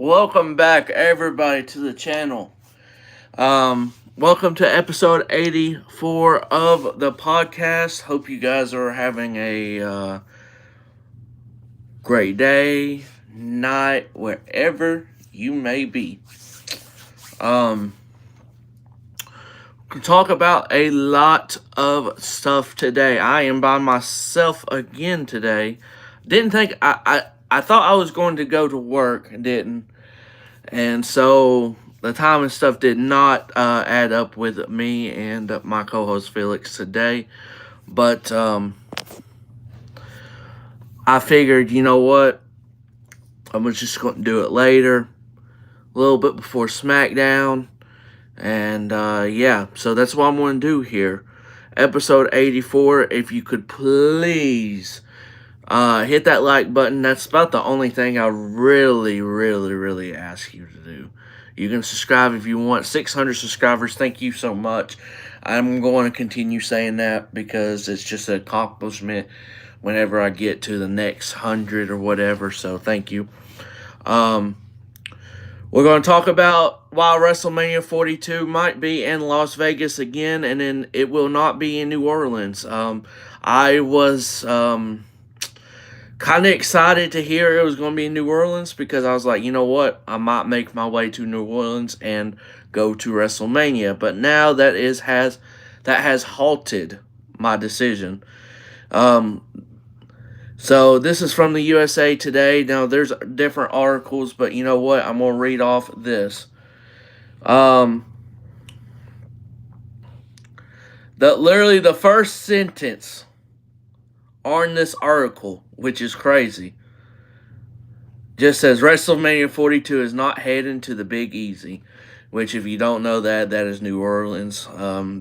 Welcome back, everybody, to the channel. Welcome to episode 84 of the podcast. Hope you guys are having a great day, night, wherever you may be. We can talk about a lot of stuff today. I am by myself again today. Didn't think I thought I was going to go to work, didn't. And so the time and stuff did not add up with me and my co-host Felix today. But I figured, you know what? I was just going to do it later, a little bit before SmackDown. And yeah, so that's what I'm going to do here. Episode 84, if you could please hit that like button. That's about the only thing I really ask you to do. You can subscribe if you want. 600 subscribers, thank you so much. I'm going to continue saying that because it's just an accomplishment whenever I get to the next 100 or whatever, so thank you. We're going to talk about why WrestleMania 42 might be in Las Vegas again, and then it will not be in New Orleans. I was kind of excited to hear it was going to be in New Orleans because I was like, you know what? I might make my way to New Orleans and go to WrestleMania. But now that has halted my decision. So this is from the USA Today. Now there's different articles, but you know what? I'm gonna read off this. Literally the first sentence on this article, which is crazy, just says WrestleMania 42 is not heading to the Big Easy, which if you don't know that is New Orleans.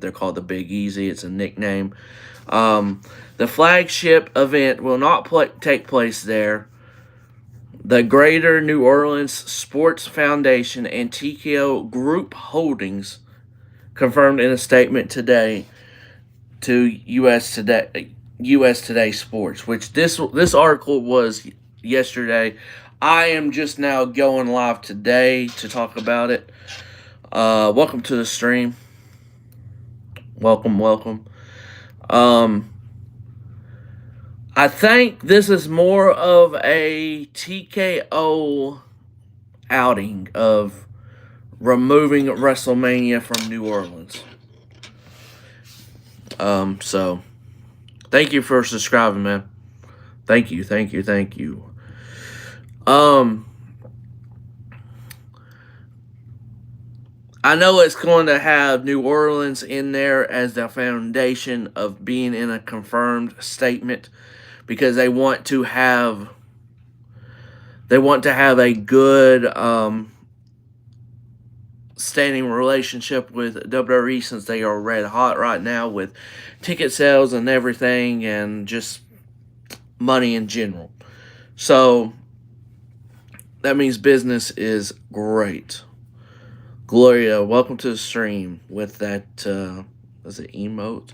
They're called the Big Easy. It's a nickname. The flagship event will not take place there. The Greater New Orleans Sports Foundation and TKO Group Holdings confirmed in a statement today to US Today Sports, which this article was yesterday. I am just now going live today to talk about it. Welcome to the stream. Welcome. I think this is more of a TKO outing of removing WrestleMania from New Orleans. So thank you for subscribing, man. Thank you. I know it's going to have New Orleans in there as the foundation of being in a confirmed statement because they want to have a good standing relationship with WWE since they are red hot right now with ticket sales and everything and just money in general. So that means business is great. Gloria, welcome to the stream with that, is it emote?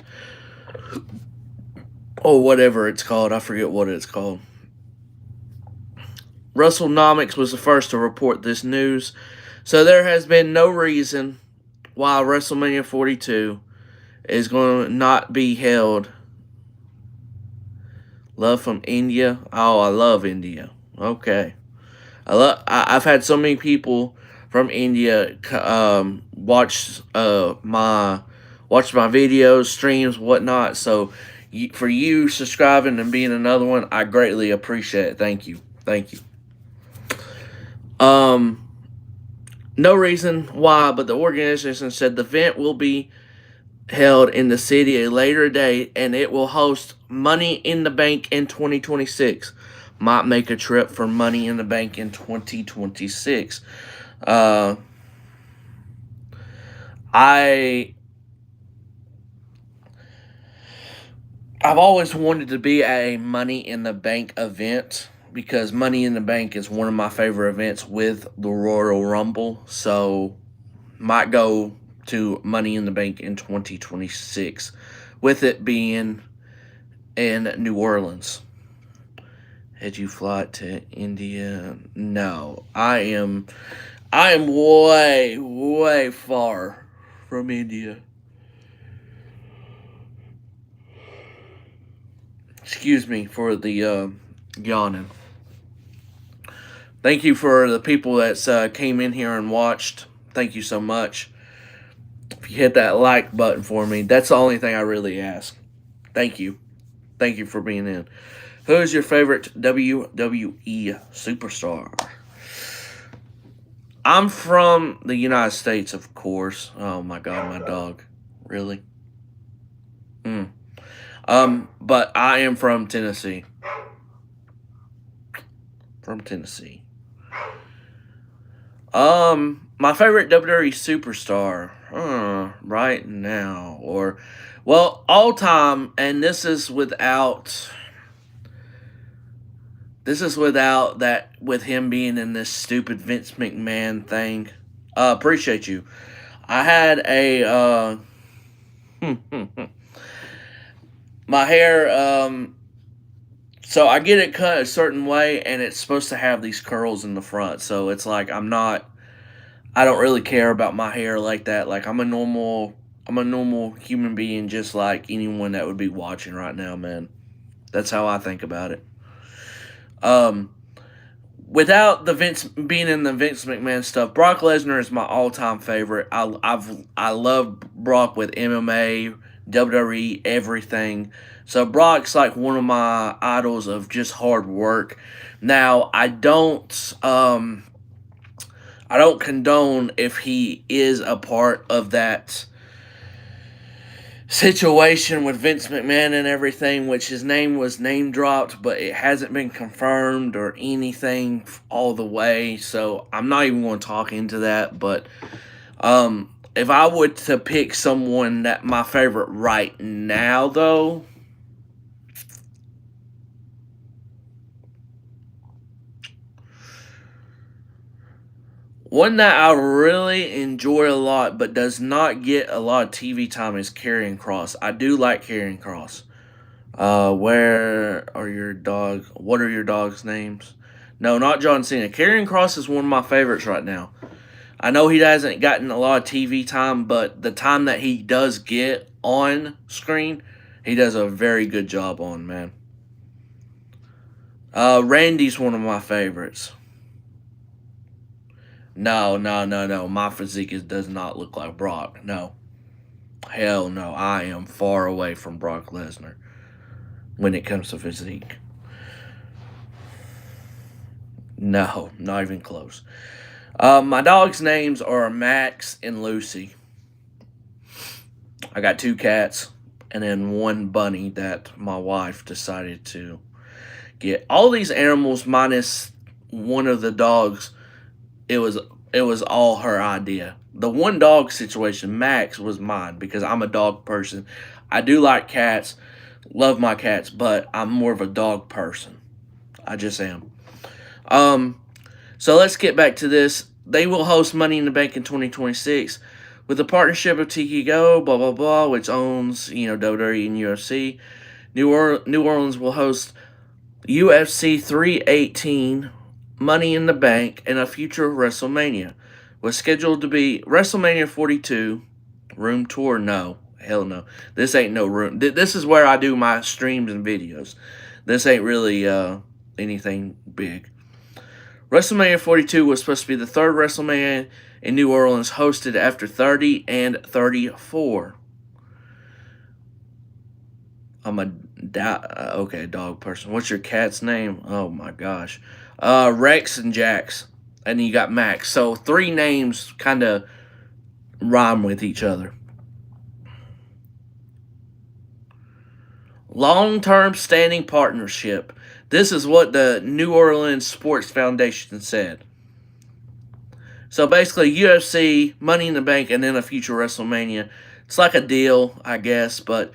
Or whatever it's called. I forget what it's called. WrestleNomics was the first to report this news. So there has been no reason why WrestleMania 42 is going to not be held. Love from India. Oh, I love India. Okay. I've had so many people from India watch my videos, streams, whatnot. So for you subscribing and being another one, I greatly appreciate it. Thank you. No reason why, but the organization said the event will be held in the city a later date, and it will host Money in the Bank in 2026. Might make a trip for Money in the Bank in 2026. I've always wanted to be at a Money in the Bank event because Money in the Bank is one of my favorite events with the Royal Rumble. So, might go to Money in the Bank in 2026, with it being in New Orleans. Had you fly to India? No, I am way, way far from India. Excuse me for the yawning. Thank you for the people that came in here and watched. Thank you so much. If you hit that like button for me, that's the only thing I really ask. Thank you. Thank you for being in. Who is your favorite WWE superstar? I'm from the United States, of course. Oh my God, my dog. Really? But I am from Tennessee. From Tennessee. My favorite WWE superstar, right now, or, well, all time, and this is without that, with him being in this stupid Vince McMahon thing. Appreciate you. I had a, my hair, so I get it cut a certain way, and it's supposed to have these curls in the front. So it's like I don't really care about my hair like that. Like I'm a normal human being, just like anyone that would be watching right now, man. That's how I think about it. Without the Vince being in the Vince McMahon stuff, Brock Lesnar is my all-time favorite. I love Brock with MMA, WWE, everything. So Brock's like one of my idols of just hard work. Now I don't condone if he is a part of that situation with Vince McMahon and everything, which his name was name dropped, but it hasn't been confirmed or anything all the way. So I'm not even going to talk into that. But if I were to pick someone that my favorite right now, though, one that I really enjoy a lot but does not get a lot of TV time is Karrion Kross. I do like Karrion Kross. Where are your dog? What are your dog's names? No, not John Cena. Karrion Kross is one of my favorites right now. I know he hasn't gotten a lot of TV time, but the time that he does get on screen, he does a very good job on, man. Randy's one of my favorites. No. My physique does not look like Brock. No. Hell no. I am far away from Brock Lesnar when it comes to physique. No, not even close. My dog's names are Max and Lucy. I got 2 cats and then 1 bunny that my wife decided to get. All these animals minus one of the dogs, it was all her idea. The 1 dog situation, Max, was mine because I'm a dog person. I do like cats, love my cats, but I'm more of a dog person. I just am. So let's get back to this. They will host Money in the Bank in 2026 with the partnership of Tiki Go, blah blah blah, which owns WWE and UFC. New Orleans will host UFC 318. Money in the Bank, and a future WrestleMania. Was scheduled to be WrestleMania 42. Room tour? No. Hell no. This ain't no room. This is where I do my streams and videos. This ain't really anything big. WrestleMania 42 was supposed to be the 3rd WrestleMania in New Orleans, hosted after 30 and 34. I'm a dog person. What's your cat's name? Oh my gosh. Rex and Jax. And then you got Max. So 3 names kind of rhyme with each other. Long-term standing partnership. This is what the New Orleans Sports Foundation said. So basically, UFC, Money in the Bank, and then a future WrestleMania. It's like a deal, I guess, but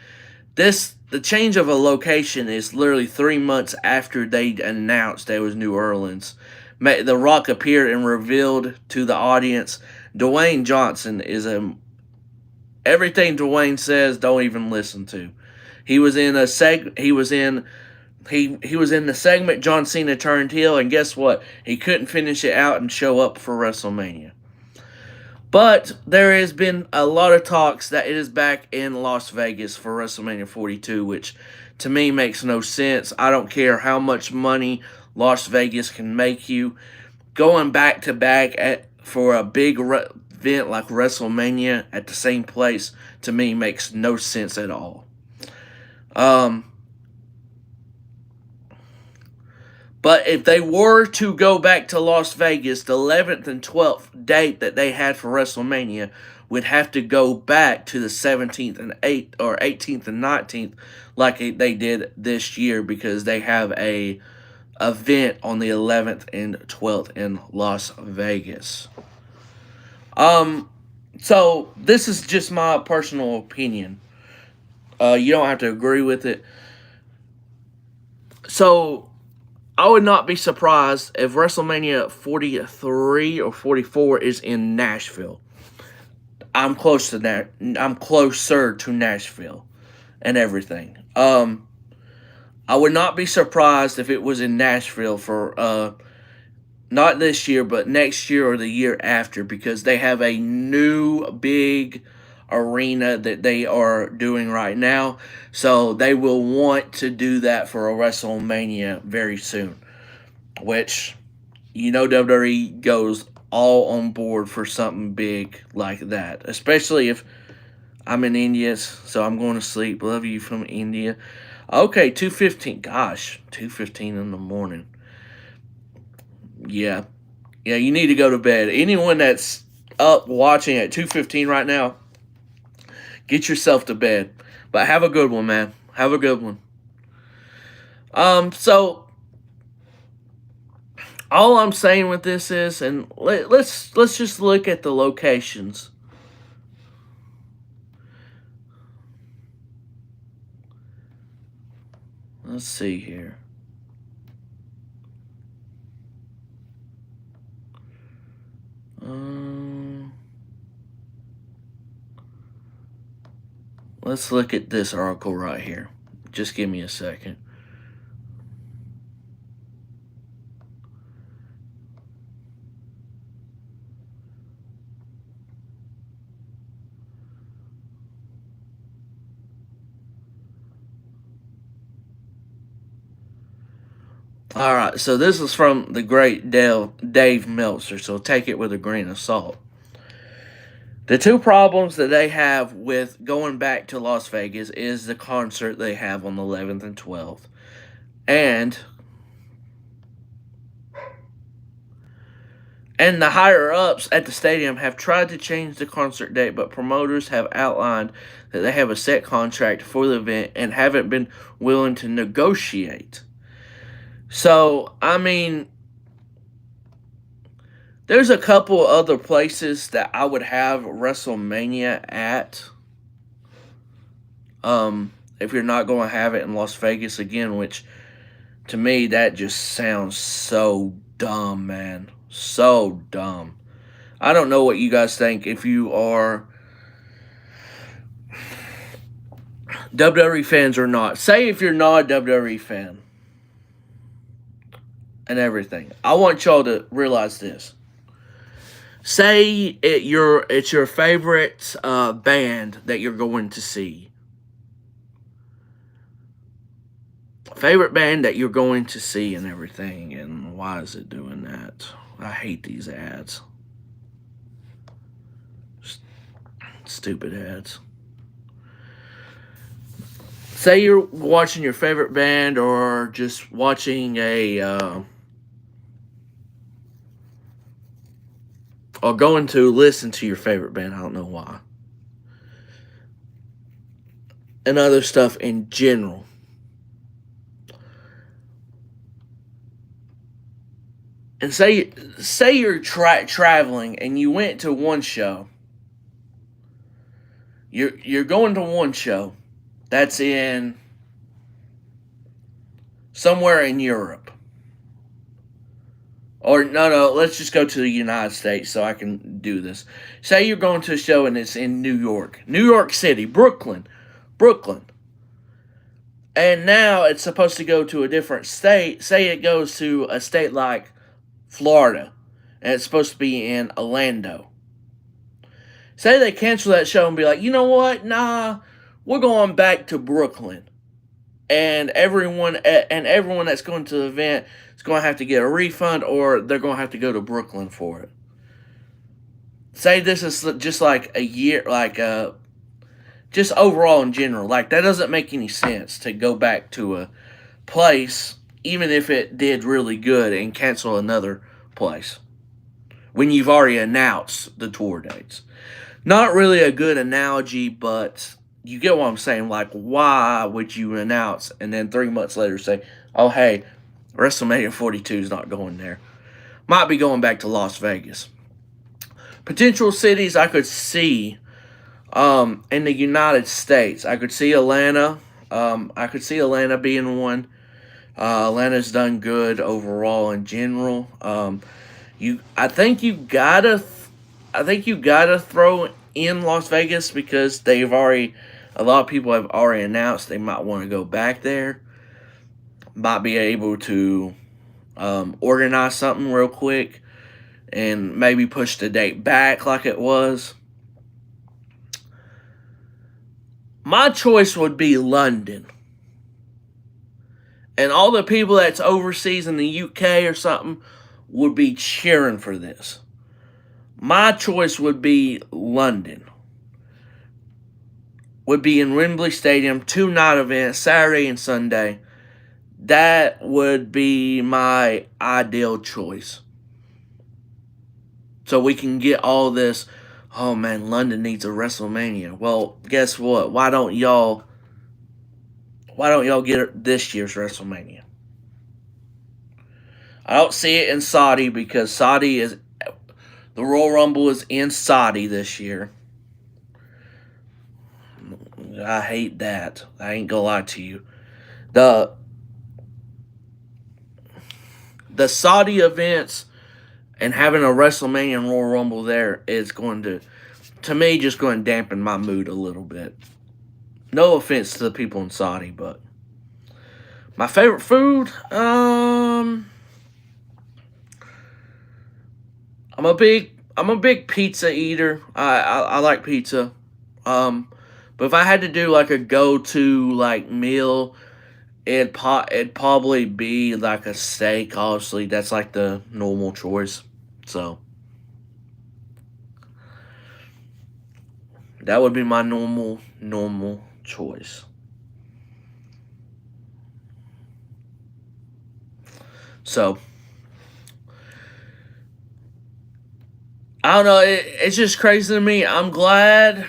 the change of a location is literally 3 months after they announced it was New Orleans. The Rock appeared and revealed to the audience, Dwayne Johnson is everything Dwayne says, don't even listen to. He was in He was in the segment John Cena turned heel, and guess what? He couldn't finish it out and show up for WrestleMania. But there has been a lot of talks that it is back in Las Vegas for WrestleMania 42, which to me makes no sense. I don't care how much money Las Vegas can make you. Going back to back for a big event like WrestleMania at the same place, to me, makes no sense at all. But if they were to go back to Las Vegas, the 11th and 12th date that they had for WrestleMania would have to go back to the 17th and 8th or 18th and 19th like they did this year, because they have a event on the 11th and 12th in Las Vegas. So this is just my personal opinion. You don't have to agree with it. So I would not be surprised if WrestleMania 43 or 44 is in Nashville. I'm close to that. I'm closer to Nashville and everything. I would not be surprised if it was in Nashville for not this year, but next year or the year after, because they have a new big arena that they are doing right now. So they will want to do that for a WrestleMania very soon, which, WWE goes all on board for something big like that, especially if I'm in India, so I'm going to sleep. Love you from India. Okay, 2:15. Gosh, 2:15 in the morning. Yeah, you need to go to bed. Anyone that's up watching at 2:15 right now, get yourself to bed. But have a good one, man. Have a good one. So all I'm saying with this is, and let's just look at the locations. Let's see here. Let's look at this article right here. Just give me a second. Alright, so this is from the great Dave Meltzer, so take it with a grain of salt. The two problems that they have with going back to Las Vegas is the concert they have on the 11th and 12th. And the higher-ups at the stadium have tried to change the concert date, but promoters have outlined that they have a set contract for the event and haven't been willing to negotiate. So, I mean, there's a couple other places that I would have WrestleMania at. If you're not going to have it in Las Vegas again, which to me that just sounds so dumb, man. So dumb. I don't know what you guys think. If you are WWE fans or not. Say if you're not a WWE fan and everything. I want y'all to realize this. Say it's your favorite band that you're going to see. Favorite band that you're going to see and everything. And why is it doing that? I hate these ads. Stupid ads. Say you're watching your favorite band or just watching or going to listen to your favorite band. I don't know why. And other stuff in general. And say you're traveling and you went to one show. You're going to one show that's in somewhere in Europe. Or, no, let's just go to the United States so I can do this. Say you're going to a show and it's in New York. New York City, Brooklyn. And now it's supposed to go to a different state. Say it goes to a state like Florida, and it's supposed to be in Orlando. Say they cancel that show and be like, you know what? Nah, we're going back to Brooklyn, and everyone that's going to the event is going to have to get a refund, or they're going to have to go to Brooklyn for it. Say this is just like a year, like just overall in general, like that doesn't make any sense to go back to a place, even if it did really good, and cancel another place when you've already announced the tour dates. Not really a good analogy, but you get what I'm saying. Like, why would you announce and then 3 months later say, oh, hey, WrestleMania 42 is not going there? Might be going back to Las Vegas. Potential cities I could see in the United States. I could see Atlanta. I could see Atlanta being one. Atlanta's done good overall in general. I think you gotta throw in Las Vegas because a lot of people have already announced they might want to go back there. Might be able to organize something real quick and maybe push the date back like it was. My choice would be London. And all the people that's overseas in the UK or something would be cheering for this. My choice would be London. Would be in Wembley Stadium, 2-night event, Saturday and Sunday. That would be my ideal choice. So we can get all this, oh man, London needs a WrestleMania. Well, guess what? Why don't y'all get this year's WrestleMania? I don't see it in Saudi because the Royal Rumble is in Saudi this year. I hate that. I ain't gonna lie to you. The Saudi events and having a WrestleMania and Royal Rumble there is going to me, just going to dampen my mood a little bit. No offense to the people in Saudi, but my favorite food, I'm a big pizza eater. I like pizza. But if I had to do like a go-to like meal, it'd probably be like a steak. Obviously, that's like the normal choice. So that would be my normal choice. So I don't know. It's just crazy to me. I'm glad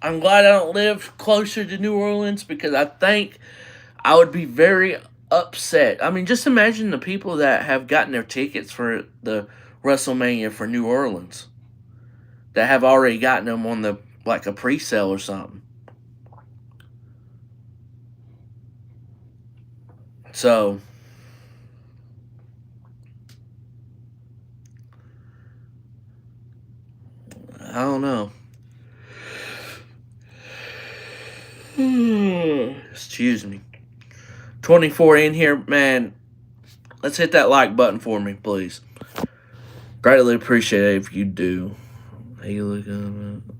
I don't live closer to New Orleans because I think I would be very upset. I mean, just imagine the people that have gotten their tickets for the WrestleMania for New Orleans that have already gotten them on the like a pre-sale or something. So I don't know. Excuse me. 24 in here, man. Let's hit that like button for me, please. Greatly appreciate it if you do. Hey, you look up.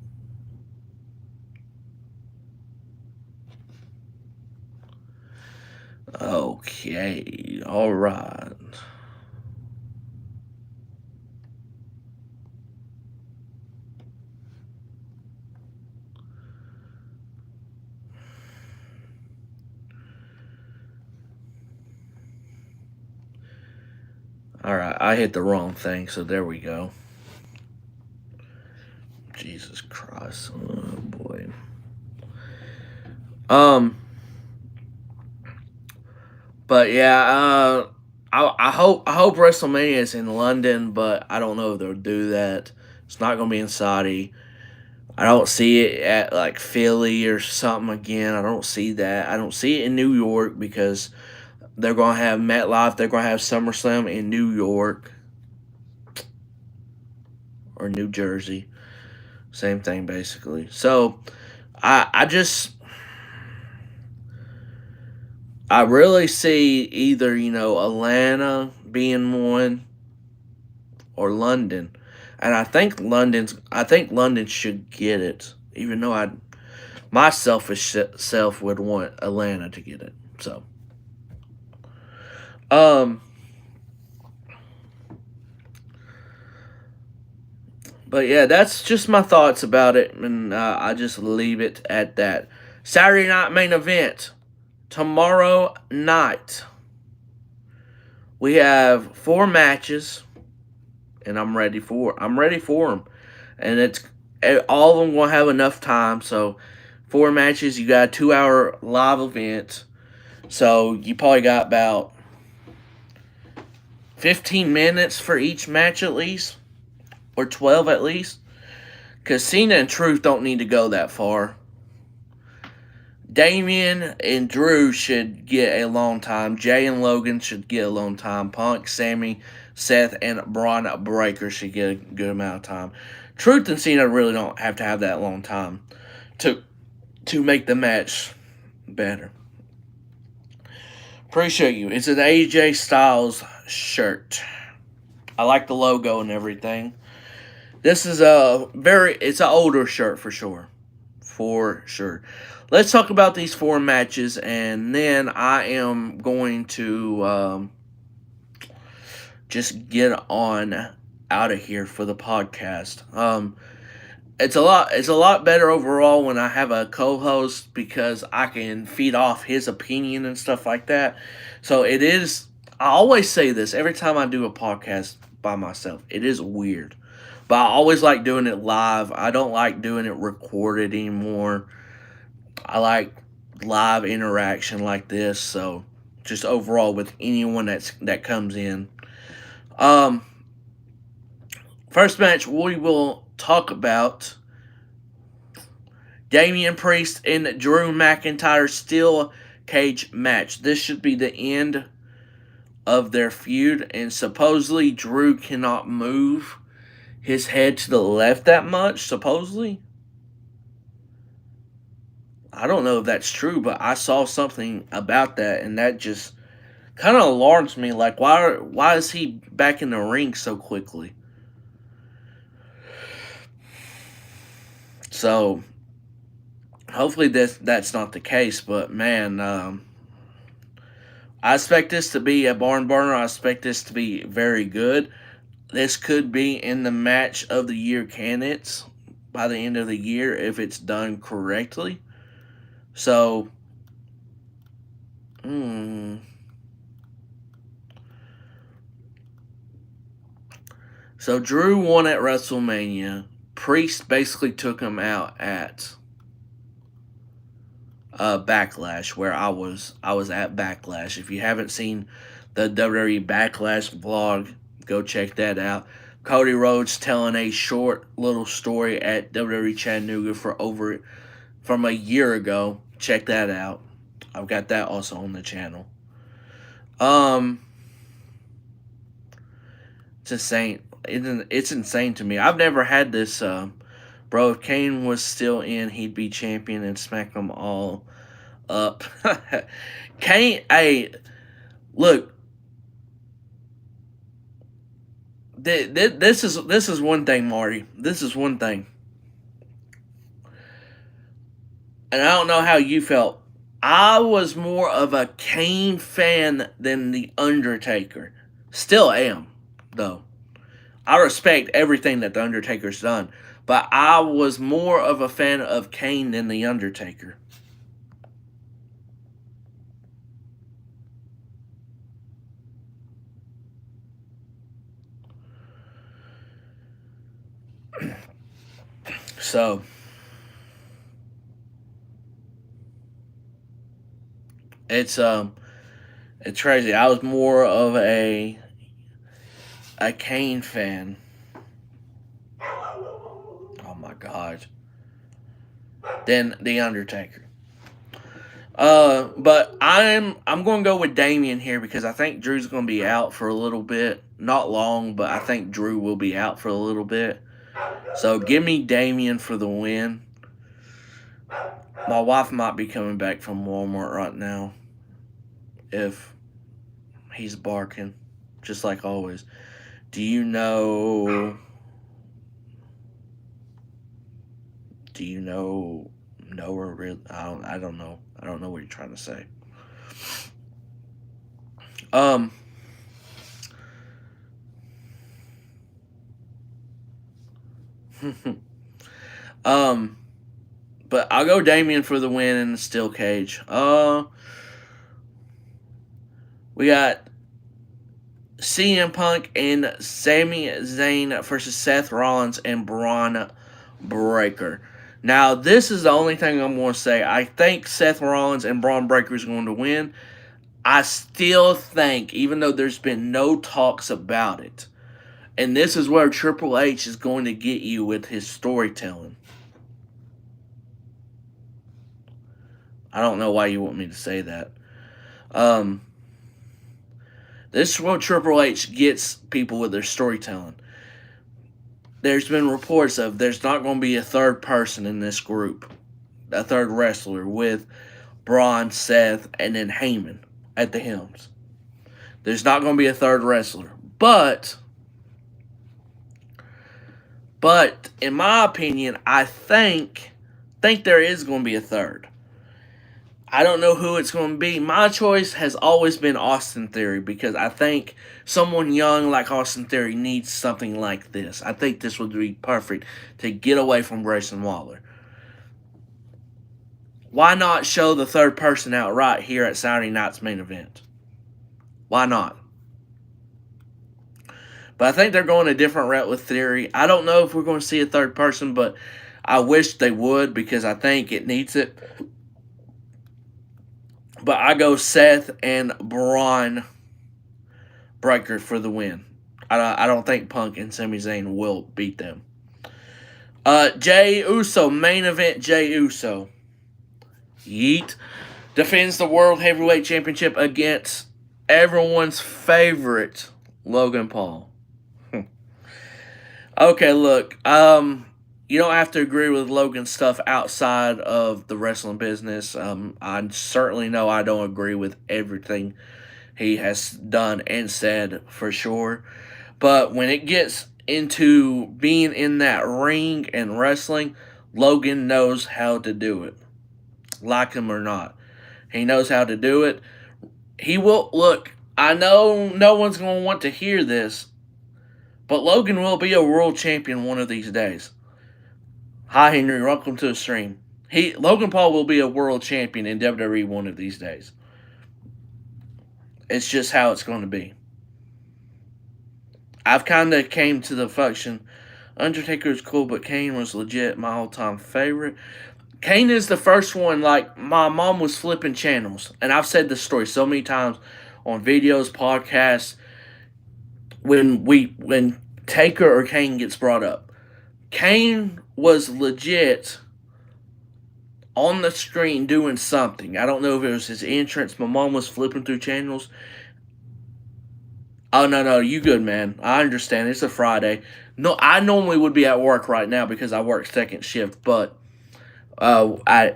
Okay, all right. All right, I hit the wrong thing, so there we go. Jesus Christ, oh boy. But yeah, I hope WrestleMania is in London, but I don't know if they'll do that. It's not gonna be in Saudi. I don't see it at like Philly or something again. I don't see that. I don't see it in New York because they're gonna have MetLife. They're gonna have SummerSlam in New York or New Jersey. Same thing basically. So I just I really see either, Atlanta being one or London. And I think London should get it. Even though my selfish self would want Atlanta to get it. So, um but yeah, that's just my thoughts about it, and I just leave it at that. Saturday night main event tomorrow night. We have 4 matches, and I'm ready for them, and it's all of them will have enough time. So 4 matches, you got a 2-hour live event, so you probably got about 15 minutes for each match at least, or 12 at least. Because Cena and Truth don't need to go that far. Damian and Drew should get a long time. Jay and Logan should get a long time. Punk, Sammy, Seth, and Braun Breaker should get a good amount of time. Truth and Cena really don't have to have that long time to make the match better. Appreciate you. It's an AJ Styles shirt. I like the logo and everything. This is it's an older shirt for sure. For sure. Let's talk about these 4 matches, and then I am going to just get on out of here for the podcast. It's a lot better overall when I have a co-host, because I can feed off his opinion and stuff like that. So it is. I always say this every time I do a podcast by myself. It is weird, but I always like doing it live. I don't like doing it recorded anymore. I like live interaction like this. So just overall with anyone that comes in. First match we will talk about: Damian Priest and Drew McIntyre steel cage match. This should be the end of their feud, and supposedly Drew cannot move his head to the left that much, supposedly. I don't know if that's true, but I saw something about that, and that just kind of alarms me. Like, why is he back in the ring so quickly? So, hopefully that's not the case, but man, I expect this to be a barn burner. I expect this to be very good. This could be in the match of the year candidates by the end of the year if it's done correctly. So, so Drew won at WrestleMania. Priest basically took him out at Backlash, where I was at Backlash. If you haven't seen the WWE Backlash vlog, go check that out. Cody Rhodes telling a short little story at WWE Chattanooga from a year ago. Check that out. I've got that also on the channel. It's insane. It's insane to me. I've never had this. Bro, if Kane was still in, he'd be champion and smack them all up. Kane, hey, look. This is one thing, Marty. This is one thing. And I don't know how you felt. I was more of a Kane fan than The Undertaker. Still am, though. I respect everything that The Undertaker's done. But I was more of a fan of Kane than The Undertaker. So, it's crazy. I was more of a Kane fan. Oh my god. Than The Undertaker. But I'm going to go with Damian here, because I think Drew's going to be out for a little bit. Not long, but I think Drew will be out for a little bit. So give me Damian for the win. My wife might be coming back from Walmart right now. if he's barking, just like always. Do you know? Do you know? No, or real? I don't. I don't know. I don't know what you're trying to say. Um. um. But I'll go Damien for the win in the steel cage. We got CM Punk and Sami Zayn versus Seth Rollins and Braun Breaker. Now, this is the only thing I'm going to say. I think Seth Rollins and Braun Breaker is going to win. I still think, even though there's been no talks about it, and this is where Triple H is going to get you with his storytelling. I don't know why you want me to say that. This is where Triple H gets people with their storytelling. There's been reports of there's not going to be a third person in this group, a third wrestler with Braun, Seth, and then Heyman at the helms. There's not going to be a third wrestler. But in my opinion, I think there is going to be a third. I don't know who it's going to be. My choice has always been Austin Theory because I think someone young like Austin Theory needs something like this. I think this would be perfect to get away from Grayson Waller. Why not show the third person out right here at Saturday night's main event? Why not? But I think they're going a different route with Theory. I don't know if we're going to see a third person, but I wish they would because I think it needs it. But I go Seth and Braun Breaker for the win. I don't think Punk and Sami Zayn will beat them. Jey Uso, main event Jey Uso. Yeet. Defends the World Heavyweight Championship against everyone's favorite Logan Paul. Okay, look. You don't have to agree with Logan's stuff outside of the wrestling business. I certainly know I don't agree with everything he has done and said for sure. But when it gets into being in that ring and wrestling, Logan knows how to do it. Like him or not. He knows how to do it. He will, look, I know no one's going to want to hear this, but Logan will be a world champion one of these days. Hi, Henry. Welcome to the stream. Logan Paul will be a world champion in WWE one of these days. It's just how it's going to be. I've kind of came to the function. Undertaker is cool, but Kane was legit my all-time favorite. Kane is the first one, like, my mom was flipping channels. And I've said this story so many times on videos, podcasts, when Taker or Kane gets brought up. Kane was legit on the screen doing something. I don't know if it was his entrance. My mom was flipping through channels. Oh, no, you good, man. I understand. It's a Friday. No, I normally would be at work right now because I work second shift, but I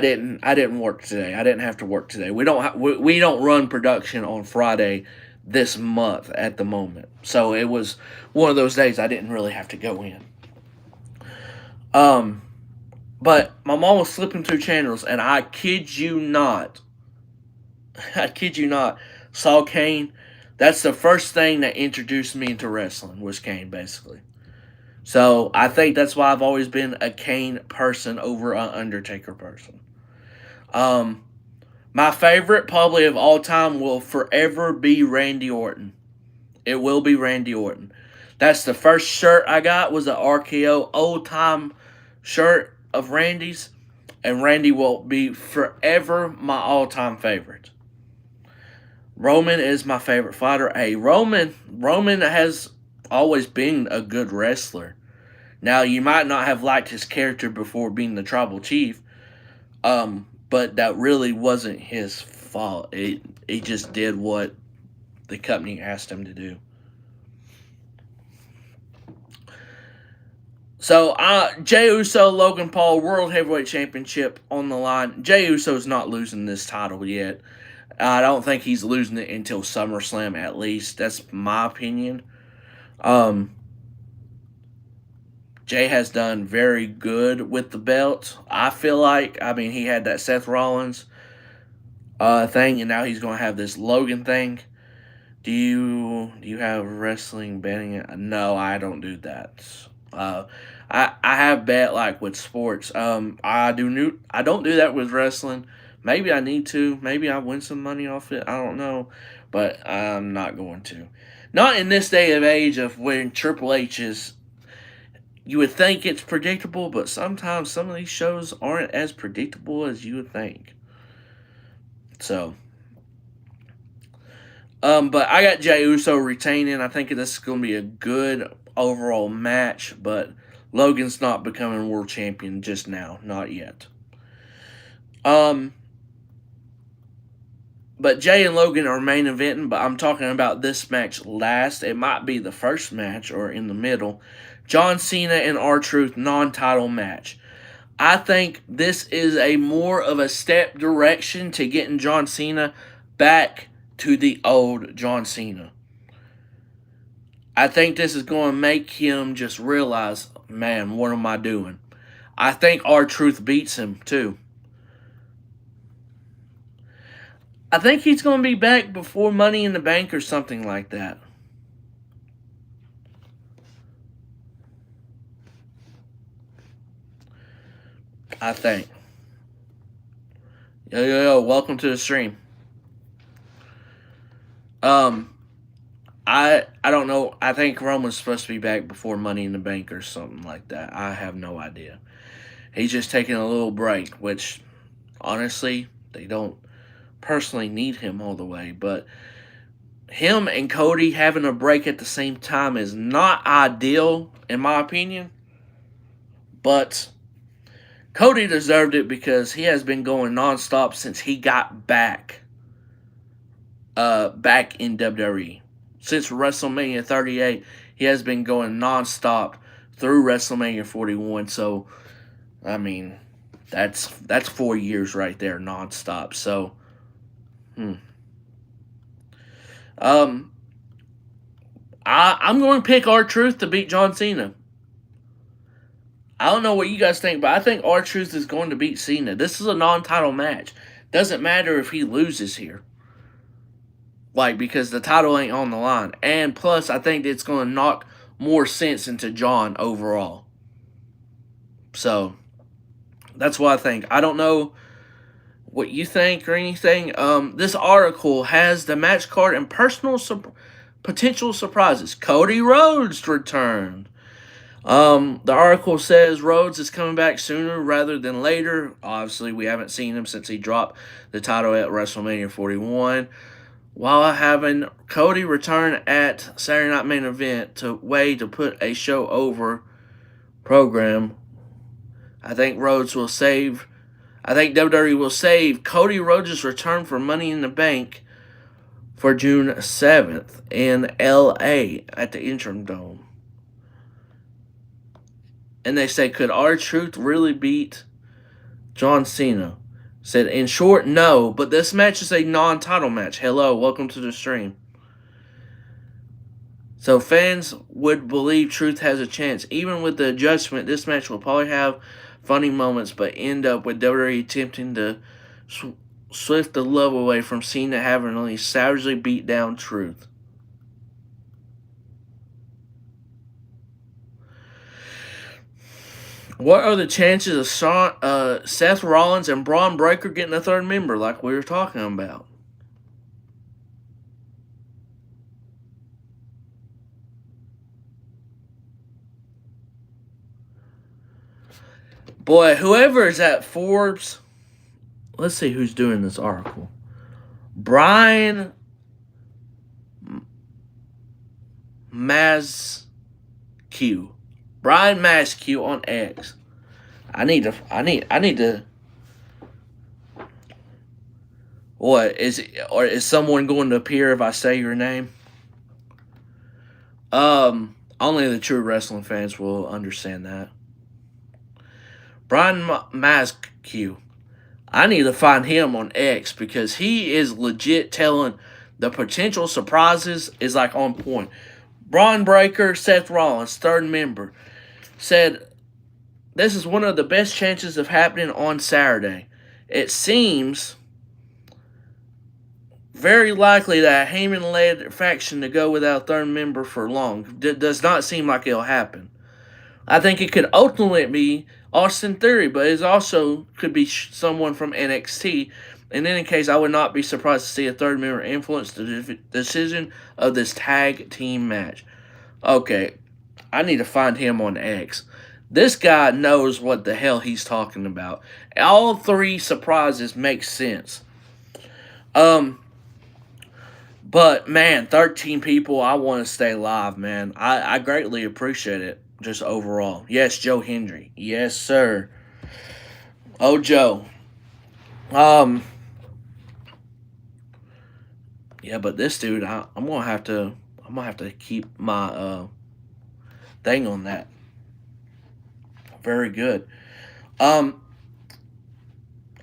didn't work today. I didn't have to work today. We don't run production on Friday this month at the moment. So it was one of those days I didn't really have to go in. But my mom was flipping through channels, and I kid you not, saw Kane. That's the first thing that introduced me into wrestling was Kane, basically. So I think that's why I've always been a Kane person over an Undertaker person. My favorite probably of all time will forever be Randy Orton. It will be Randy Orton. That's the first shirt I got was an RKO old-time shirt of Randy's. And Randy will be forever my all-time favorite. Roman is my favorite fighter. Hey, Roman has always been a good wrestler. Now, you might not have liked his character before being the tribal chief, but that really wasn't his fault. He just did what the company asked him to do. So, Jey Uso, Logan Paul, World Heavyweight Championship on the line. Jey Uso's not losing this title yet. I don't think he's losing it until SummerSlam at least. That's my opinion. Um, Jay has done very good with the belt. I feel like, I mean, he had that Seth Rollins thing, and now he's going to have this Logan thing. Do you have wrestling betting? No, I don't do that. Uh, I have bet like with sports. I don't do that with wrestling. Maybe I need to. Maybe I win some money off it. I don't know, but I'm not going to. Not in this day of age of when Triple H is. You would think it's predictable, but sometimes some of these shows aren't as predictable as you would think. So, but I got Jey Uso retaining. I think this is going to be a good overall match, but Logan's not becoming world champion just now, not yet. But Jay and Logan are main eventing, but I'm talking about this match last. It might be the first match or in the middle. John Cena and R-Truth non-title match. I think this is a more of a step direction to getting John Cena back to the old John Cena. I think this is going to make him just realize, man, what am I doing? I think R-Truth beats him too. I think he's going to be back before Money in the Bank or something like that. I think. Yo, welcome to the stream. I don't know. I think Roman's supposed to be back before Money in the Bank or something like that. I have no idea. He's just taking a little break, which honestly, they don't personally need him all the way, but him and Cody having a break at the same time is not ideal in my opinion. But Cody deserved it because he has been going nonstop since he got back in WWE. Since WrestleMania 38, he has been going nonstop through WrestleMania 41. So, I mean, that's 4 years right there, nonstop. So, I'm going to pick R-Truth to beat John Cena. I don't know what you guys think, but I think R-Truth is going to beat Cena. This is a non-title match. Doesn't matter if he loses here. Like, because the title ain't on the line. And plus, I think it's going to knock more sense into John overall. So, that's what I think. I don't know what you think or anything. This article has the match card and potential surprises. Cody Rhodes returned. The article says Rhodes is coming back sooner rather than later. Obviously, we haven't seen him since he dropped the title at WrestleMania 41. While having Cody return at Saturday Night Main Event to put a show over program, I think WWE will save Cody Rhodes' return for Money in the Bank for June 7th in LA at the Interim Dome. And they say, could R-Truth really beat John Cena? Said, in short, no, but this match is a non-title match. Hello, welcome to the stream. So fans would believe Truth has a chance. Even with the adjustment, this match will probably have funny moments, but end up with WWE attempting to swift the love away from Cena having only savagely beat down Truth. What are the chances of Seth Rollins and Braun Breaker getting a third member like we were talking about? Boy, whoever is at Forbes, let's see who's doing this article. Brian Mazq. Brian Mazq on X. I need to. What is it? Or is someone going to appear if I say your name? Only the true wrestling fans will understand that. Brian Mazq. I need to find him on X because he is legit telling the potential surprises is like on point. Braun Breaker, Seth Rollins, third member, said this is one of the best chances of happening on Saturday. It seems very likely that Heyman-led faction to go without third member for long. Does not seem like it'll happen. I think it could ultimately be Austin Theory, but it also could be someone from NXT. In any case, I would not be surprised to see a third member influence the decision of this tag team match. Okay, I need to find him on X. This guy knows what the hell he's talking about. All three surprises make sense. But man, 13 people, I want to stay live, man. I greatly appreciate it, just overall. Yes, Joe Hendry. Yes, sir. Oh, Joe. Yeah, but this dude, I'm gonna have to keep my thing on that. Very good. I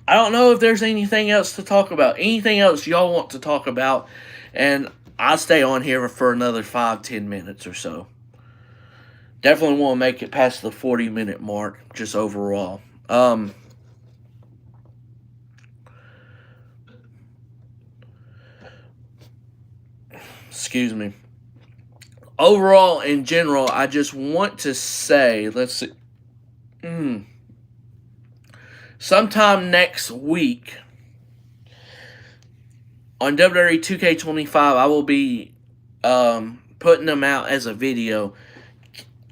don't know if there's anything else to talk about. Anything else y'all want to talk about? And I'll stay on here for another 5-10 minutes or so. Definitely want to make it past the 40-minute mark, just overall. Excuse me. Overall, in general, I just want to say, let's see. Sometime next week on WWE 2K25, I will be putting them out as a video.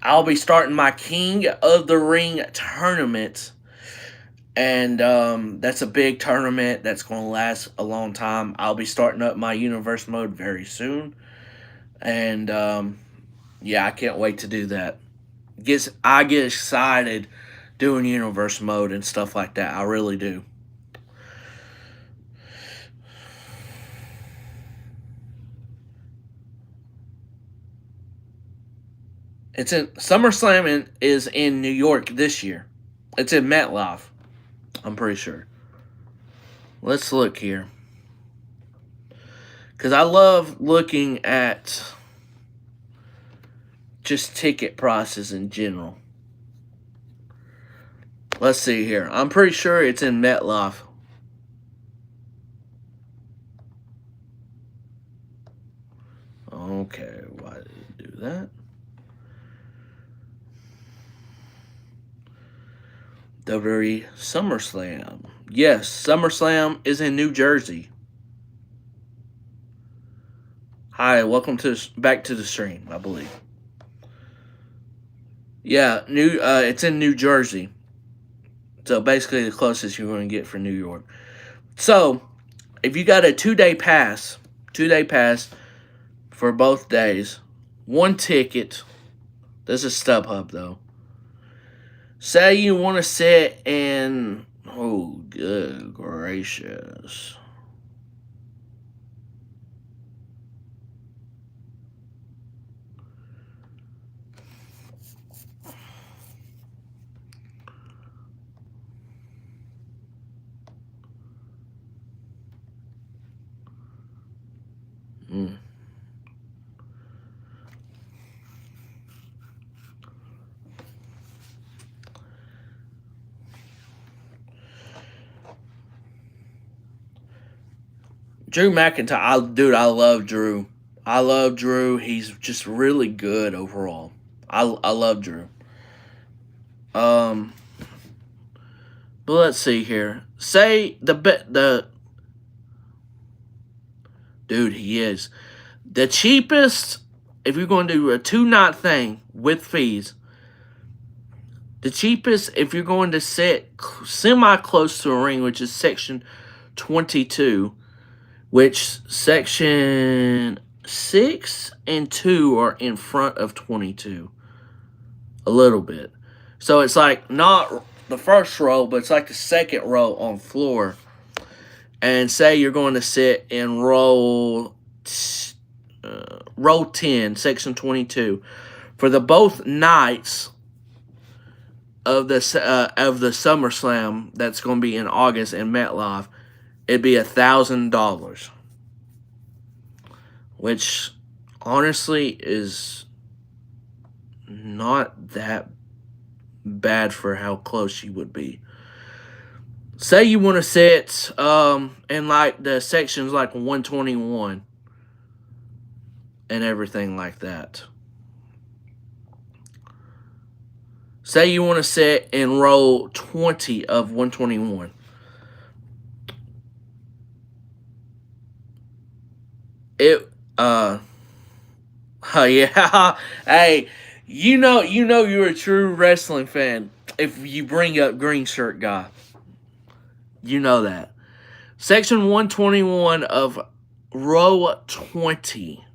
I'll be starting my King of the Ring tournament. And that's a big tournament that's going to last a long time. I'll be starting up my universe mode very soon. And yeah, I can't wait to do that. I get excited doing universe mode and stuff like that. I really do. It's in SummerSlam is in New York this year. It's in MetLife. I'm pretty sure. Let's look here. Because I love looking at just ticket prices in general. Let's see here. I'm pretty sure it's in MetLife. Okay, why did it do that? WWE SummerSlam. Yes, SummerSlam is in New Jersey. Hi, welcome back to the stream, I believe. Yeah, it's in New Jersey. So basically the closest you're going to get for New York. So, if you got a 2-day pass for both days, one ticket, this is StubHub though. Say you want to sit in, oh, good gracious. Drew McIntyre, I love Drew. I love Drew. He's just really good overall. I love Drew. But let's see here. Say the dude, he is the cheapest. If you're going to do a 2-night thing with fees, the cheapest if you're going to sit semi close to a ring, which is section 22. Which section 6 and 2 are in front of 22. A little bit. So it's like not the first row, but it's like the second row on floor. And say you're going to sit in row 10, section 22. For the both nights, of the SummerSlam that's going to be in August in MetLife, it'd be $1,000, which honestly is not that bad for how close you would be. Say you want to sit in like the sections like 121 and everything like that. Say you want to sit in row 20 of 121. Oh yeah. Hey, you're a true wrestling fan if you bring up Green Shirt Guy. You know that. Section 121 of row 20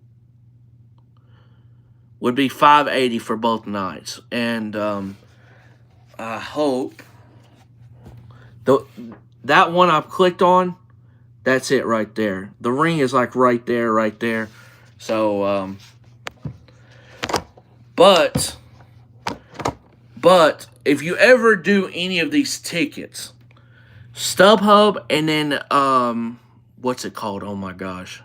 would be $580 for both nights. And I hope that one I've clicked on, that's it right there. The ring is like right there. So but if you ever do any of these tickets, StubHub and then what's it called? Oh my gosh.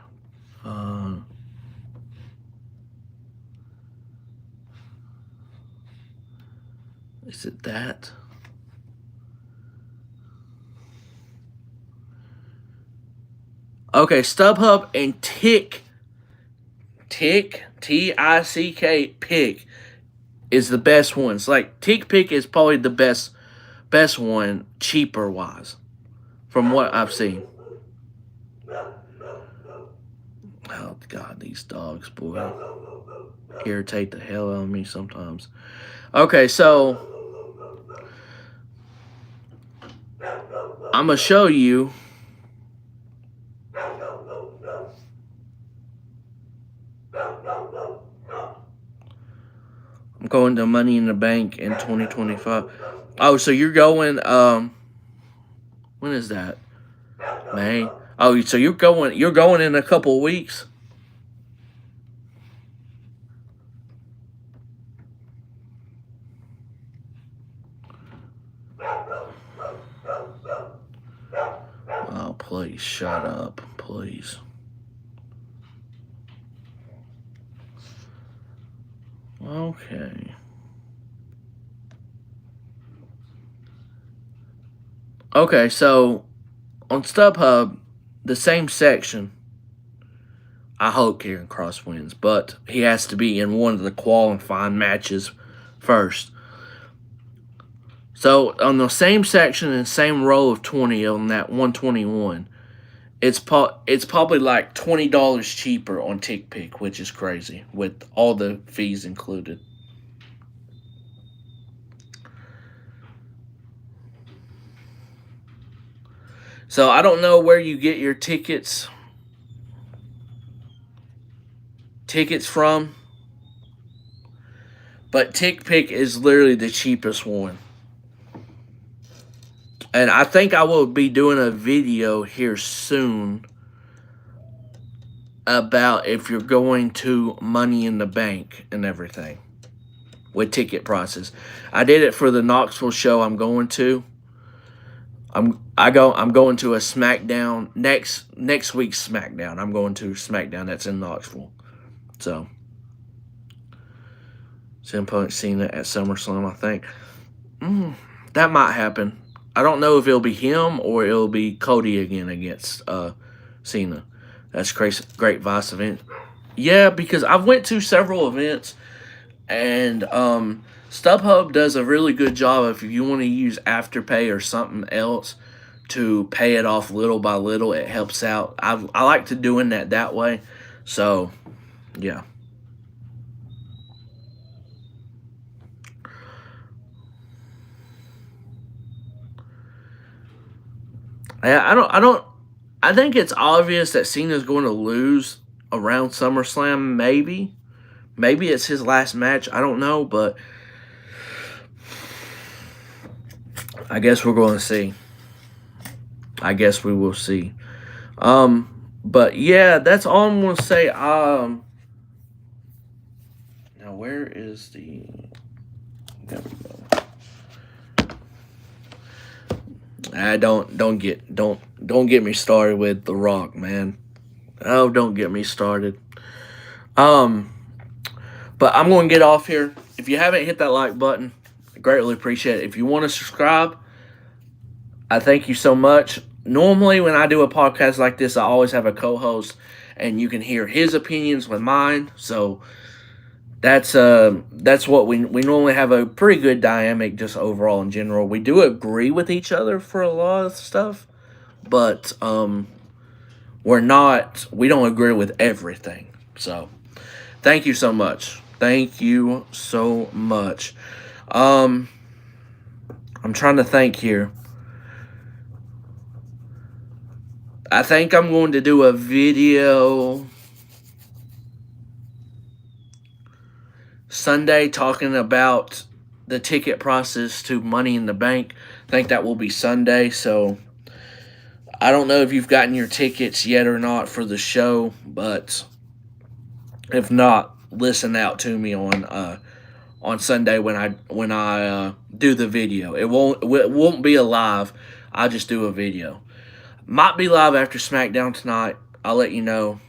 Is it that? Okay, StubHub and Tick, T-I-C-K, Pick is the best ones. Like, Tick Pick is probably the best one, cheaper wise, from what I've seen. Oh God, these dogs, boy, irritate the hell out of me sometimes. Okay, so I'm gonna show you. I'm going to Money in the Bank in 2025. Oh, so you're going, when is that? May? Oh, so you're going in a couple weeks? Oh, please, shut up, please. Okay. Okay, so on StubHub, the same section, I hope Kieran Cross wins, but he has to be in one of the qualifying matches first. So on the same section and same row of 20 on that 121, it's probably like $20 cheaper on TickPick, which is crazy with all the fees included. So I don't know where you get your tickets from, but TickPick is literally the cheapest one. And I think I will be doing a video here soon about if you're going to Money in the Bank and everything with ticket prices. I did it for the Knoxville show I'm going to. I'm going to a SmackDown next week's SmackDown. I'm going to SmackDown that's in Knoxville. So CM Punk Cena at SummerSlam, I think. That might happen. I don't know if it'll be him or it'll be Cody again against Cena. That's great Vice event. Yeah, because I've went to several events, and StubHub does a really good job if you want to use Afterpay or something else to pay it off little by little. It helps out. I like to doing that way. So, yeah. I think it's obvious that Cena's going to lose around SummerSlam, maybe. Maybe it's his last match. I don't know, but I guess we're going to see. I guess we will see. But yeah, that's all I'm going to say. Now where is the... There we go. Don't get me started with The Rock, man. Oh, don't get me started. Um, but I'm going to get off here. If you haven't hit that like button, I greatly appreciate it. If you want to subscribe, I thank you so much. Normally, when I do a podcast like this, I always have a co-host, and you can hear his opinions with mine. So that's what we normally have a pretty good dynamic just overall in general. We do agree with each other for a lot of stuff, but we don't agree with everything. So thank you so much. Thank you so much. I'm trying to think here. I think I'm going to do a video Sunday talking about the ticket process to Money in the Bank. I think that will be Sunday. So I don't know if you've gotten your tickets yet or not for the show, but if not, listen out to me on Sunday when I do the video. It won't be a live. I'll just do a video. Might be live after SmackDown tonight. I'll let you know.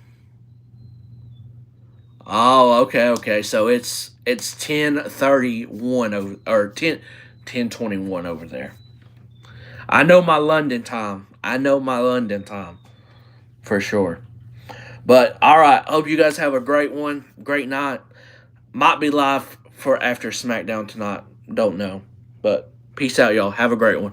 Oh, okay. So it's 10:31 or 10:21 over there. I know my London time. For sure. But all right, hope you guys have a great night. Might be live for after SmackDown tonight. Don't know. But peace out, y'all. Have a great one.